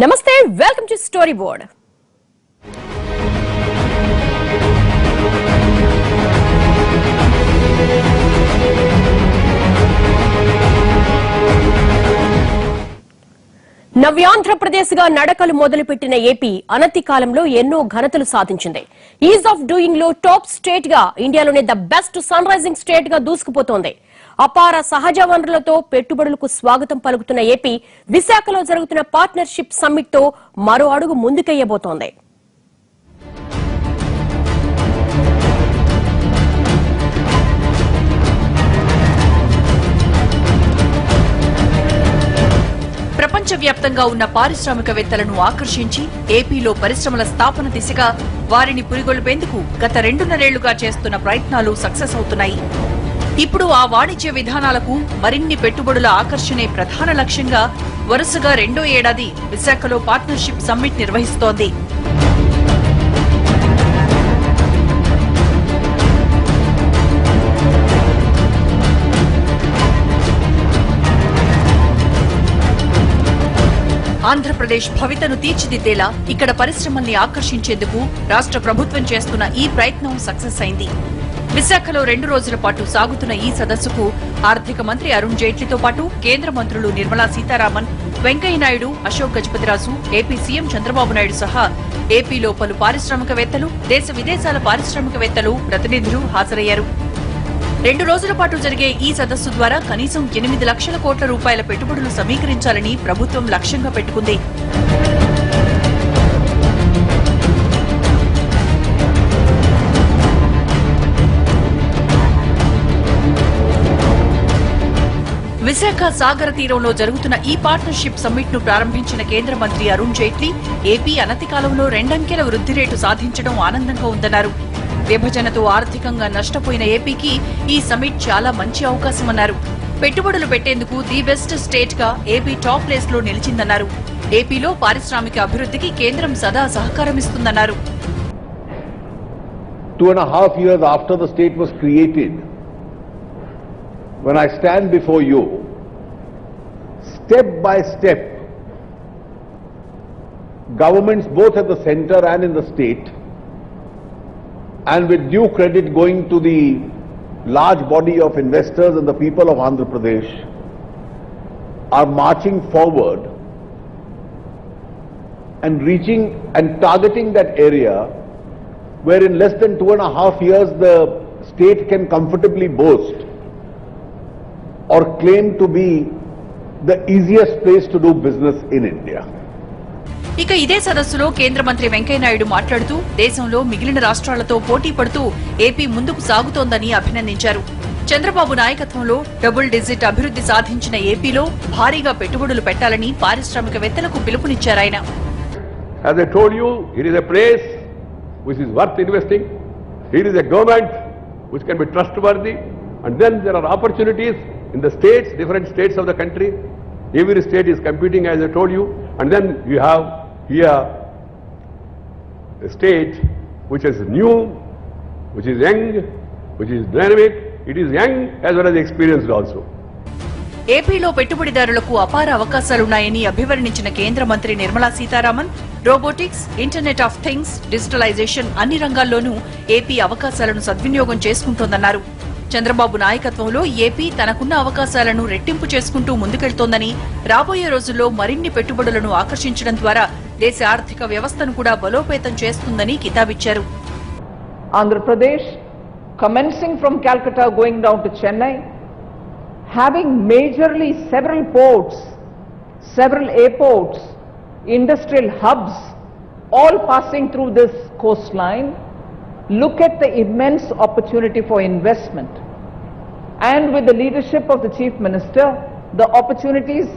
నమస్తే welcome to story board. నవ్యాంధ్రప్రదేశ్ గా నడకలు మొదలుపెట్టిన ఏపీ అనతి కాలంలో ఎన్నో ఘనతలు సాధించింది. ఈజ్ ఆఫ్ డూయింగ్ లో టాప్ స్టేట్ గా ఇండియాలోనే the best sun rising state గా దూసుకుపోతోంది. అపార సహజ వనరులతో పెట్టుబడులకు స్వాగతం పలుకుతున్న ఏపీ విశాఖలో జరుగుతున్న పార్ట్నర్షిప్ సమ్మిట్ తో మరో అడుగు ముందుకెయ్యబోతోంది. ప్రపంచవ్యాప్తంగా ఉన్న పారిశ్రామికవేత్తలను ఆకర్షించి ఏపీలో పరిశ్రమల స్థాపన దిశగా వారిని పురిగొల్పేందుకు గత 2.5 ఏళ్లుగా చేస్తున్న ప్రయత్నాలు సక్సెస్ అవుతున్నాయి. ఇప్పుడు ఆ వాణిజ్య విధానాలకు మరిన్ని పెట్టుబడుల ఆకర్షణే ప్రధాన లక్ష్యంగా వరుసగా 2వ ఏడాది విశాఖలో పార్ట్నర్షిప్ సమ్మిట్ నిర్వహిస్తోంది. ఆంధ్రప్రదేశ్ భవితను తీర్చిదిద్దేలా ఇక్కడ పరిశ్రమల్ని ఆకర్షించేందుకు రాష్ట్ర ప్రభుత్వం చేస్తున్న ఈ ప్రయత్నం సక్సెస్ అయింది. విశాఖలో 2 రోజుల పాటు సాగుతున్న ఈ సదస్సుకు ఆర్థిక మంత్రి అరుణ్ జైట్లీతో పాటు కేంద్ర మంత్రులు నిర్మలా సీతారామన్, వెంకయ్యనాయుడు, అశోక్ గజపతిరాజు, ఏపీ సీఎం చంద్రబాబు నాయుడు సహా ఏపీలో పలు పారిశ్రామికవేత్తలు, దేశ విదేశాల పారిశ్రామికవేత్తలు, ప్రతినిధులు హాజరయ్యారు. 2 రోజుల పాటు జరిగే ఈ సదస్సు ద్వారా కనీసం 8 లక్షల కోట్ల రూపాయల పెట్టుబడులు సమీకరించాలని ప్రభుత్వం లక్ష్యంగా పెట్టుకుంది. విశాఖ సాగర తీరంలో జరుగుతున్న ఈ పార్ట్నర్షిప్ సమ్మిట్ ను ప్రారంభించిన కేంద్ర మంత్రి అరుణ్ జైట్లీ ఏపీ అనతి కాలంలో 2 అంకెల వృద్ధి రేటు సాధించడం ఆనందంగా ఉందన్నారు. విభజనతో ఆర్థికంగా నష్టపోయిన ఏపీకి ఈ సమ్మిట్ చాలా మంచి అవకాశమన్నారు. పెట్టుబడులు పెట్టేందుకు ది బెస్ట్ స్టేట్ గా ఏపీ టాప్ ప్లేస్ లో నిలిచిందన్నారు. ఏపీలో పారిశ్రామిక అభివృద్ధికి కేంద్రం సదా సహకారమిస్తుందన్నారు. 2.5 years after the state was created, when I stand before you, step by step, governments both at the center and in the state, and with due credit going to the large body of investors and the people of Andhra Pradesh, are marching forward and reaching and targeting that area where in less than 2.5 years the state can comfortably boast or claim to be the easiest place to do business in India. ఇక ఇదే సదస్సులో కేంద్ర మంత్రి వెంకయ్యనాయుడు మాట్లాడుతూ దేశంలో మిగిలిన రాష్ట్రాలతో పోటీ పడుతూ ఏపీ ముందుకు సాగుతోందని అభినందించారు. చంద్రబాబు నాయకత్వంలో డబుల్ డిజిట్ అభివృద్ధి సాధించిన ఏపీలో భారీగా పెట్టుబడులు పెట్టాలని పారిశ్రామికవేత్తలకు పిలుపునిచ్చారాయన. As I told you, it is a place which is worth investing. It is a government which can be trustworthy, and then there are opportunities in the states, different states of the country. Every state is competing, as I told you, and then you have here a state which is new, which is young, which is dynamic. It is young as well as experienced also. ఏపీలో పెట్టుబడిదారులకు అపార అవకాశాలున్నాయని అభివర్ణించిన కేంద్ర మంత్రి Nirmala Sitharaman robotics, internet of things, digitalization అన్ని రంగాల్లోనూ AP అవకాశాలను సద్వినియోగం చేసుకుంటోందన్నారు. చంద్రబాబు నాయకత్వంలో ఏపీ తనకున్న అవకాశాలను రెట్టింపు చేసుకుంటూ ముందుకెళ్తోందని, రాబోయే రోజుల్లో మరిన్ని పెట్టుబడులను ఆకర్షించడం ద్వారా దేశ ఆర్థిక వ్యవస్థను కూడా బలోపేతం చేస్తుందని కితాబిచ్చారు. Andhra Pradesh commencing from Calcutta going down to Chennai, having majorly several ports, several airports, industrial hubs, all passing through this coastline, look at the immense opportunity for investment. And with the leadership of the Chief Minister, the opportunities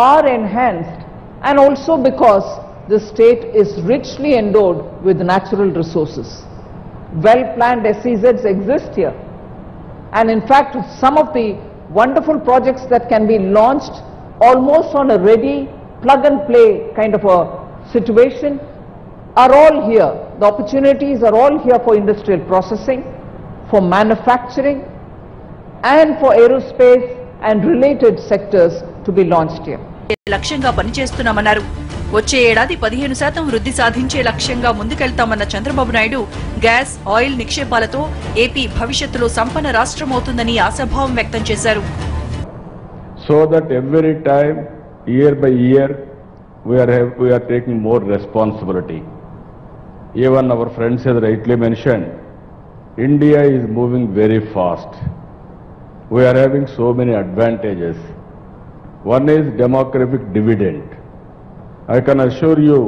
are enhanced, and also because the state is richly endowed with natural resources. Well-planned SEZs exist here. And in fact, some of the wonderful projects that can be launched almost on a ready plug-and-play kind of a situation are all here. The opportunities are all here for industrial processing, for manufacturing, and for aerospace and related sectors to be launched here. లక్ష్యంగా పనిచేస్తున్నామన్నారు. వచ్చే ఏడాది 15% వృద్ధి సాధించే లక్ష్యంగా ముందుకెళ్తామన్న Chandrababu Naidu gas, oil నిక్షేపాలతో AP భవిష్యత్తులో సంపన్న రాష్ట్రమవుతుందని ఆశాభావం వ్యక్తం చేశారు. So that every time, year by year, we are taking more responsibility. Even our friends have rightly mentioned, India is moving very fast. We are having so many advantages. One is demographic dividend. I can assure you,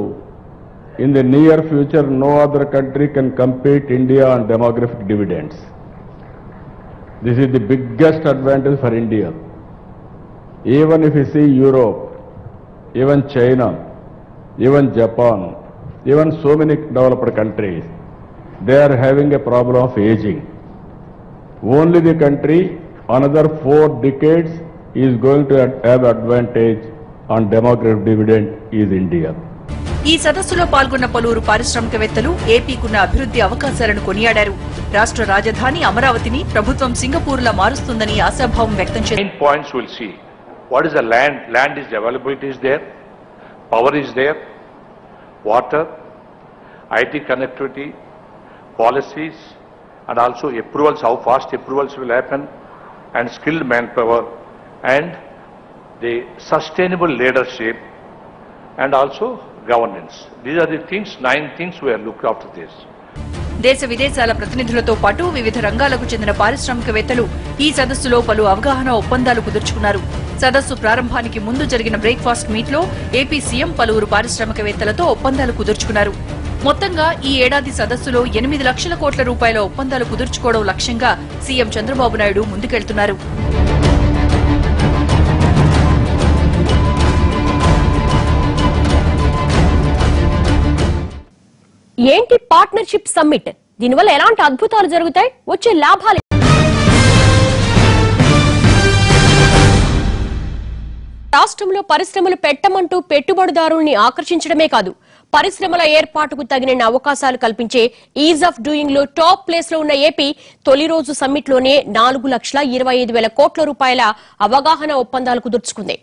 in the near future, no other country can compete India on demographic dividends. This is the biggest advantage for India. Even if you see Europe, even China, even Japan, even so many developed countries, they are having a problem of aging. Only the country, another 4 decades, is going to have advantage on demographic dividend is India. ఈ సదస్సులో పాల్గొన్న పలువురు పారిశ్రామికవేత్తలు ఏపీకున్న అభివృద్ధి అవకాశాలను కొనియాడారు. రాష్ట్ర రాజధాని అమరావతిని ప్రభుత్వం సింగపూర్లా మారుస్తుందని ఆశాభావం వ్యక్తం చేశారు. Main points we'll see. What is the land? Land is availability is there, power is there, water, IT connectivity, policies, and also approvals, how fast approvals will happen, and skilled manpower, and the sustainable leadership, and also governance. These are the things, 9 things we are looking after this. దేశ విదేశాల ప్రతినిధులతో పాటు వివిధ రంగాలకు చెందిన పారిశ్రామికవేత్తలు ఈ సదస్సులో పలు అవగాహన ఒప్పందాలు కుదుర్చుకున్నారు. సదస్సు ప్రారంభానికి ముందు జరిగిన బ్రేక్ఫాస్ట్ మీట్ లో ఏపీ సీఎం పలువురు పారిశ్రామికవేత్తలతో ఒప్పందాలు కుదుర్చుకున్నారు. మొత్తంగా ఈ ఏడాది సదస్సులో 8 లక్షల కోట్ల రూపాయల ఒప్పందాలు కుదుర్చుకోవడం లక్ష్యంగా సీఎం చంద్రబాబు నాయుడు ముందుకెళ్తున్నారు. ఏంటి పార్ట్నర్షిప్ సమ్మిట్? దీనివల్ల ఎలాంటి అద్భుతాలు జరుగుతాయి? వచ్చే లాభాలు? రాష్ట్రంలో పరిశ్రమలు పెట్టమంటూ పెట్టుబడిదారుల్ని ఆకర్షించడమే కాదు, పరిశ్రమల ఏర్పాటుకు తగిన అవకాశాలు కల్పించే ఈజ్ ఆఫ్ డూయింగ్ లో టాప్ ప్లేస్ లో ఉన్న ఏపీ తొలి రోజు సమ్మిట్ లోనే 4,25,000 కోట్ల రూపాయల అవగాహన ఒప్పందాలు కుదుర్చుకుంది.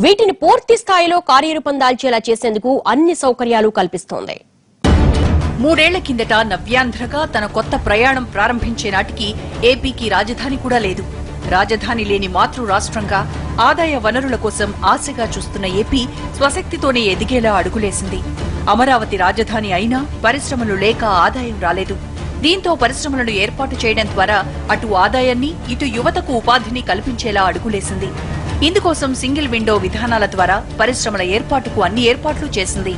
వీటిని పూర్తి స్థాయిలో కార్యరూపం దాల్చేలా చేసేందుకు అన్ని సౌకర్యాలు కల్పిస్తోంది. 3 ఏళ్ల కిందట నవ్యాంధ్రగా తన కొత్త ప్రయాణం ప్రారంభించే నాటికి ఏపీకి రాజధాని కూడా లేదు. రాజధాని లేని మాతృ రాష్ట్రంగా ఆదాయ వనరుల కోసం ఆశగా చూస్తున్న ఏపీ స్వశక్తితోనే ఎదిగేలా అడుగులేసింది. అమరావతి రాజధాని అయినా పరిశ్రమలు లేక ఆదాయం రాలేదు. దీంతో పరిశ్రమలను ఏర్పాటు చేయడం ద్వారా అటు ఆదాయాన్ని, ఇటు యువతకు ఉపాధిని కల్పించేలా అడుగులేసింది. ఇందుకోసం సింగిల్ విండో విధానాల ద్వారా పరిశ్రమల ఏర్పాటుకు అన్ని ఏర్పాట్లు చేసింది.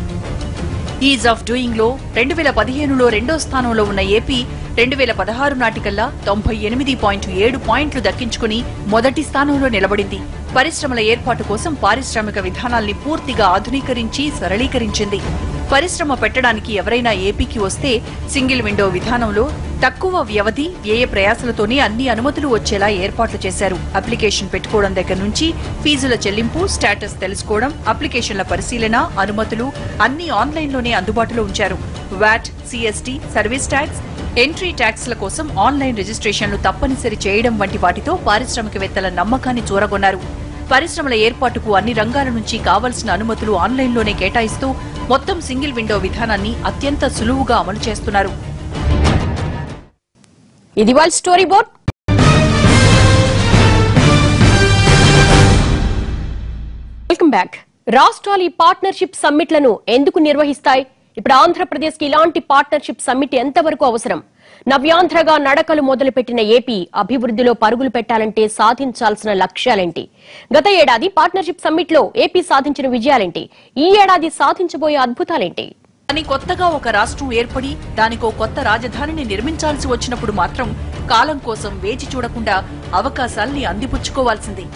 ఈజ్ ఆఫ్ డూయింగ్ లో 2015లో 2వ స్థానంలో ఉన్న ఏపీ 2016 నాటికల్లా 98.7 పాయింట్లు దక్కించుకుని మొదటి స్థానంలో నిలబడింది. పరిశ్రమల ఏర్పాటు కోసం పారిశ్రామిక విధానాల్ని పూర్తిగా ఆధునీకరించి సరళీకరించింది. పరిశ్రమ పెట్టడానికి ఎవరైనా ఏపీకి వస్తే సింగిల్ విండో విధానంలో తక్కువ వ్యవధి, వ్యయ ప్రయాసలతోనే అన్ని అనుమతులు వచ్చేలా ఏర్పాట్లు చేశారు. అప్లికేషన్ పెట్టుకోవడం దగ్గర నుంచి ఫీజుల చెల్లింపు, స్టేటస్ తెలుసుకోవడం, అప్లికేషన్ల పరిశీలన, అనుమతులు అన్ని ఆన్లైన్లోనే అందుబాటులో ఉంచారు. VAT, CST, service tax, entry ట్యాక్స్ల కోసం ఆన్లైన్ రిజిస్ట్రేషన్లు తప్పనిసరి చేయడం వంటి వాటితో పారిశ్రామికవేత్తల నమ్మకాన్ని చూరగొన్నారు. పరిశ్రమల ఏర్పాటుకు అన్ని రంగాల నుంచి కావలసిన అనుమతులు ఆన్లైన్లోనే కేటాయిస్తూ మొత్తం సింగిల్ విండో విధానాన్ని అత్యంత సులువుగా అమలు చేస్తున్నారు. ఇది వాళ్ళ స్టోరీ బోర్డ్. Welcome back. రాష్ట్రాలు ఈ పార్ట్నర్షిప్ సమ్మిట్లను ఎందుకు నిర్వహిస్తాయి? ఇప్పుడు ఆంధ్రప్రదేశ్ కి ఇలాంటి పార్ట్నర్షిప్ సమ్మిట్ ఎంతవరకు అవసరం? నవ్యాంధ్రగా నడకలు మొదలుపెట్టిన ఏపీ అభివృద్ధిలో పరుగులు పెట్టాలంటే సాధించాల్సిన లక్ష్యాలేంటి? గత ఏడాది పార్ట్నర్షిప్ సమ్మిట్ లో ఏపీ సాధించిన విజయాలేంటి? ఈ ఏడాది సాధించబోయే అద్భుతాలేంటి? కానీ కొత్తగా ఒక రాష్ట్రం ఏర్పడి దానికో కొత్త రాజధానిని నిర్మించాల్సి వచ్చినప్పుడు మాత్రం కాలం కోసం వేచి చూడకుండా అవకాశాల్ని అందిపుచ్చుకోవాల్సిందే.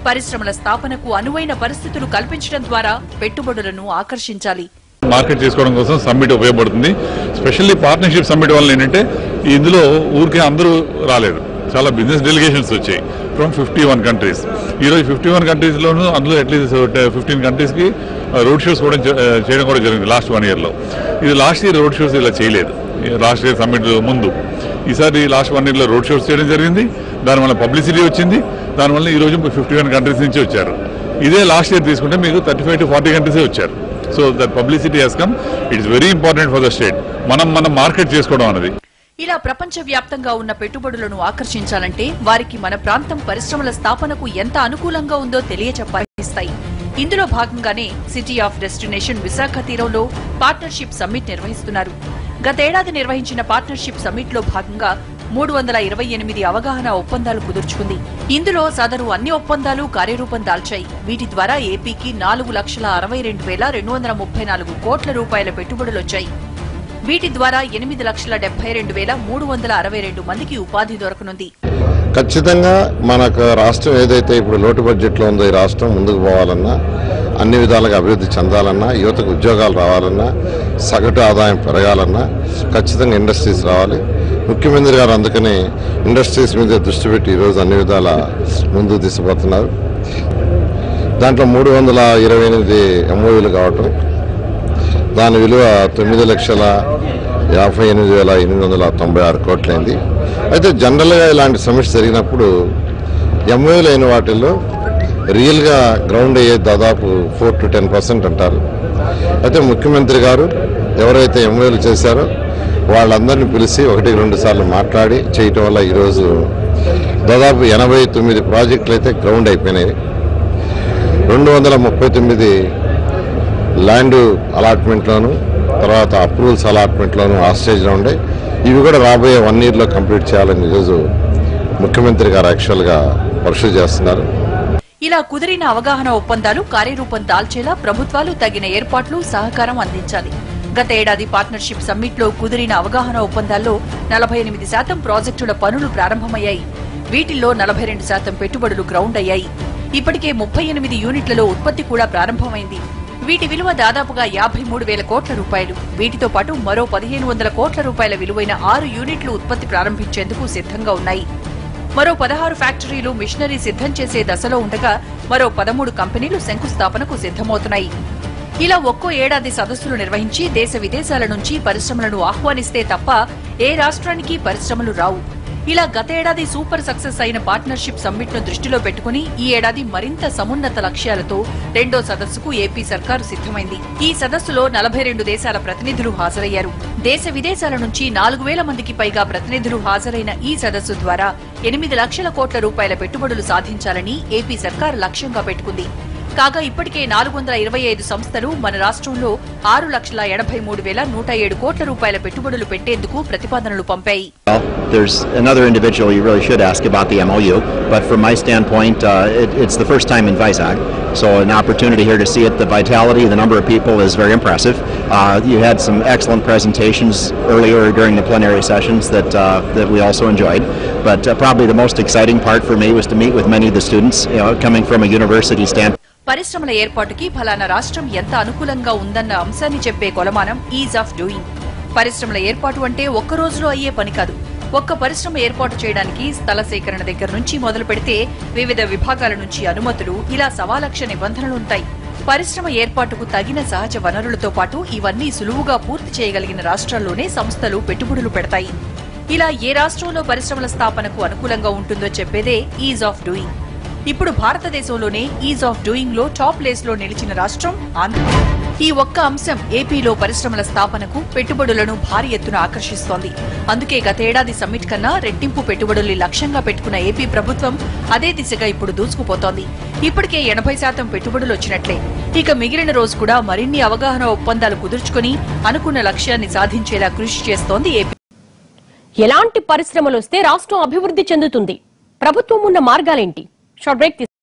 పరిశ్రమల స్థాపనకు అనువైన పరిస్థితులు కల్పించడం ద్వారా పెట్టుబడులను ఆకర్షించాలి. మార్కెట్ చేసుకోవడం కోసం సమ్మిట్ ఉపయోగపడుతుంది. స్పెషల్లీ పార్ట్నర్షిప్ సమ్మిట్ వల్ల ఏంటంటే ఇందులో ఊరికే అందరూ రాలేదు, చాలా బిజినెస్ డెలిగేషన్స్ వచ్చాయి ఫ్రమ్ 51 కంట్రీస్. ఈరోజు 51 కంట్రీస్లోనూ అందులో అట్లీస్ట్ 15 కంట్రీస్కి రోడ్ షోస్ కూడా చేయడం కూడా జరిగింది లాస్ట్ 1 ఇయర్లో. ఇది లాస్ట్ ఇయర్ రోడ్ షోస్ ఇలా చేయలేదు. లాస్ట్ ఇయర్ సమ్మిట్ ముందు ఈసారి లాస్ట్ 1 ఇయర్లో రోడ్ షోస్ చేయడం జరిగింది. దానివల్ల పబ్లిసిటీ వచ్చింది. దానివల్ల ఈరోజు 51 కంట్రీస్ నుంచి వచ్చారు. ఇదే లాస్ట్ ఇయర్ తీసుకుంటే మీకు 35 to 40 కంట్రీసే వచ్చారు. So that publicity has come. It is very important for the state. మనం మార్కెట్ చేసుకోవడం అనేది. ఇలా ప్రపంచవ్యాప్తంగా ఉన్న పెట్టుబడులను ఆకర్షించాలంటే వారికి మన ప్రాంతం పరిశ్రమల స్థాపనకు ఎంత అనుకూలంగా ఉందో తెలియచెప్పాయిస్తాయి. ఇందులో భాగంగానే సిటీ ఆఫ్ డెస్టినేషన్ విశాఖ తీరంలో పార్ట్నర్షిప్ సమ్మిట్ నిర్వహిస్తున్నారు. గతేడాది నిర్వహించిన పార్ట్నర్షిప్ సమ్మిట్ లో భాగంగా 328 అవగాహన ఒప్పందాలు కుదుర్చుకుంది. ఇందులో సదరు అన్ని ఒప్పందాలు కార్యరూపం దాల్చాయి. వీటి ద్వారా ఏపీకి 4,62,234 కోట్ల రూపాయల పెట్టుబడులొచ్చాయి. వీటి ద్వారా 8,72,362 మందికి ఉపాధి దొరకనుంది. ఖచ్చితంగా మనకు రాష్ట్రం ఏదైతే ఇప్పుడు లోటు బడ్జెట్లో ఉందో ఈ రాష్ట్రం ముందుకు పోవాలన్నా, అన్ని విధాలుగా అభివృద్ధి చెందాలన్నా, యువతకు ఉద్యోగాలు రావాలన్నా, సగటు ఆదాయం పెరగాలన్నా ఖచ్చితంగా ఇండస్ట్రీస్ రావాలి. ముఖ్యమంత్రి గారు అందుకని ఇండస్ట్రీస్ మీద దృష్టి పెట్టి ఈరోజు అన్ని విధాల ముందుకు తీసుకుపోతున్నారు. దాంట్లో 328 MOUలు కావటం, దాని విలువ 9,58,896 కోట్లైంది. అయితే జనరల్గా ఇలాంటి సమస్య జరిగినప్పుడు MOUలు అయిన వాటిల్లో రియల్గా గ్రౌండ్ అయ్యే దాదాపు 4 to 10% అంటారు. అయితే ముఖ్యమంత్రి గారు ఎవరైతే MOUలు చేశారో వాళ్ళందరినీ పిలిచి 1-2 సార్లు మాట్లాడి చేయటం వల్ల ఈరోజు దాదాపు 89 ప్రాజెక్టులు అయితే గ్రౌండ్ అయిపోయినాయి. 239 ల్యాండ్ అలాట్మెంట్లోను, తర్వాత అప్రూవల్స్ అలాట్మెంట్లోను ఆ స్టేజ్లో ఉండే. ఇవి కూడా రాబోయే 1 yearలో కంప్లీట్ చేయాలని ఈరోజు ముఖ్యమంత్రి గారు యాక్చువల్గా పరిశీలి చేస్తున్నారు. ఇలా కుదిరిన అవగాహన ఒప్పందాలు కార్యరూపం దాల్చేలా ప్రభుత్వాలు తగిన ఏర్పాట్లు, సహకారం అందించాలి. గత ఏడాది పార్ట్నర్షిప్ సమ్మిట్ లో కుదిరిన అవగాహన ఒప్పందాల్లో 48% ప్రాజెక్టుల పనులు ప్రారంభమయ్యాయి. వీటిల్లో 42% పెట్టుబడులు గ్రౌండ్ అయ్యాయి. ఇప్పటికే 38 యూనిట్లలో ఉత్పత్తి కూడా ప్రారంభమైంది. వీటి విలువ దాదాపుగా 53,000 కోట్ల రూపాయలు. వీటితో పాటు మరో 1,500 కోట్ల రూపాయల విలువైన 6 యూనిట్లు ఉత్పత్తి ప్రారంభించేందుకు సిద్ధంగా ఉన్నాయి. మరో 16 ఫ్యాక్టరీలు మిషనరీ సిద్ధం చేసే దశలో ఉండగా మరో 13 కంపెనీలు శంకుస్థాపనకు సిద్ధమవుతున్నాయి. ఇలా ఒక్కో ఏడాది సదస్సులు నిర్వహించి దేశ విదేశాల నుంచి పరిశ్రమలను ఆహ్వానిస్తే తప్ప ఏ రాష్ట్రానికి పరిశ్రమలు రావు. ఇలా గతేడాది సూపర్ సక్సెస్ అయిన పార్ట్నర్షిప్ సమ్మిట్ ను దృష్టిలో పెట్టుకుని ఈ ఏడాది మరింత సమున్నత లక్ష్యాలతో రెండో సదస్సుకు ఏపీ సర్కారు సిద్ధమైంది. ఈ సదస్సులో 42 దేశాల ప్రతినిధులు హాజరయ్యారు. దేశ విదేశాల నుంచి 4,000 మందికి పైగా ప్రతినిధులు హాజరైన ఈ సదస్సు ద్వారా 8 లక్షల కోట్ల రూపాయల పెట్టుబడులు సాధించాలని ఏపీ సర్కారు లక్ష్యంగా పెట్టుకుంది. కాగా ఇప్పటికే 425 సంస్థలు మన రాష్ట్రంలో 6,83,107 కోట్ల రూపాయల పెట్టుబడులు పెట్టేందుకు ప్రతిపాదనలు పంపాయి. There's another individual you really should ask about the MOU, but from my standpoint, it's the first time in Vizag, so an opportunity here to see it. The vitality, the number of people is very impressive. You had some excellent presentations earlier during the plenary sessions that we also enjoyed, but probably the most exciting part for me was to meet with many of the students, coming from a university standpoint. పరిశ్రమల ఏర్పాటుకి ఫలానా రాష్ట్రం ఎంత అనుకూలంగా ఉందన్న అంశాన్ని చెప్పే కొలమానం is of doing. పరిశ్రమల ఏర్పాటు అంటే ఒక్క రోజులో అయ్యే పని కాదు. ఒక్క పరిశ్రమ ఏర్పాటు చేయడానికి స్థల సేకరణ దగ్గర నుంచి మొదలు పెడితే వివిధ విభాగాల నుంచి అనుమతులు, ఇలా 1,00,000 నిబంధనలుంటాయి. పరిశ్రమ ఏర్పాటుకు తగిన సహజ వనరులతో పాటు ఇవన్నీ సులువుగా పూర్తి చేయగలిగిన రాష్ట్రాల్లోనే సంస్థలు పెట్టుబడులు పెడతాయి. ఇలా ఏ రాష్ట్రంలో పరిశ్రమల స్థాపనకు అనుకూలంగా ఉంటుందో చెప్పేదే ఈజ్ ఆఫ్ డూయింగ్. ఇప్పుడు భారతదేశంలోనే ఈజ్ ఆఫ్ డూయింగ్ లో టాప్ ప్లేస్ లో నిలిచిన రాష్ట్రం ఆంధ్ర. ఈ ఒక్క అంశం ఏపీలో పరిశ్రమల స్థాపనకు, పెట్టుబడులను భారీ ఎత్తున ఆకర్షిస్తోంది. అందుకే గతేడాది సమ్మిట్ కన్నా రెట్టింపు పెట్టుబడుల్ని లక్ష్యంగా పెట్టుకున్న ఏపీ ప్రభుత్వం అదే దిశగా ఇప్పుడు దూసుకుపోతోంది. ఇప్పటికే 80% పెట్టుబడులు వచ్చినట్లే. ఇక మిగిలిన రోజు కూడా మరిన్ని అవగాహన ఒప్పందాలు కుదుర్చుకుని అనుకున్న లక్ష్యాన్ని సాధించేలా కృషి చేస్తోంది ఏపీ. ఎలాంటి పరిశ్రమలు వస్తే రాష్ట్రం అభివృద్ధి చెందుతుంది? ప్రభుత్వం ఉన్న మార్గాలేంటి? Short break